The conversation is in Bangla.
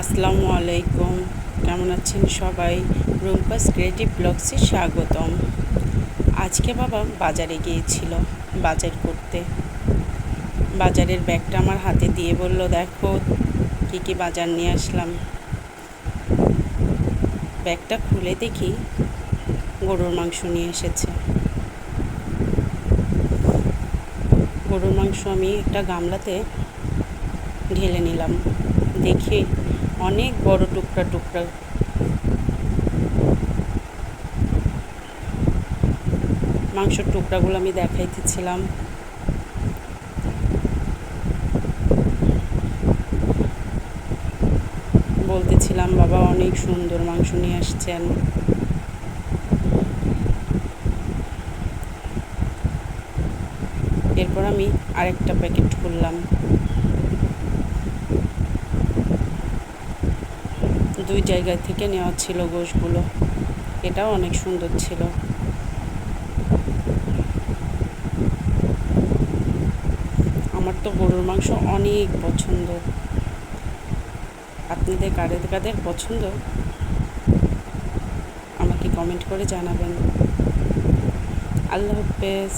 আসসালামু আলাইকুম। কেমন আছেন সবাই? রুম্পাস ক্রিয়েটিভ ব্লগসে স্বাগতম। আজকে বাবা বাজারে গিয়েছিল বাজার করতে। বাজারের ব্যাগটা আমার হাতে দিয়ে বলল, দেখো কী কী বাজার নিয়ে আসলাম। ব্যাগটা খুলে দেখি গরুর মাংস নিয়ে এসেছে। গরুর মাংস আমি একটা গামলাতে ঢেলে নিলাম। দেখি অনেক বড় টুকরা টুকরা। মাংসের টুকরাগুলো আমি দেখাইতেছিলাম। বলতেছিলাম, বাবা অনেক সুন্দর মাংস নিয়ে আসছেন। এরপর আমি আরেকটা প্যাকেট খুললাম। দুই জায়গা থেকে নেওয়া ছিল গোশগুলো। এটাও অনেক সুন্দর ছিল। আমার তো গরুর মাংস অনেক পছন্দ। আপনাদের কাদের কাদের পছন্দ আমাকে কমেন্ট করে জানাবেন। আল্লাহ হাফেজ।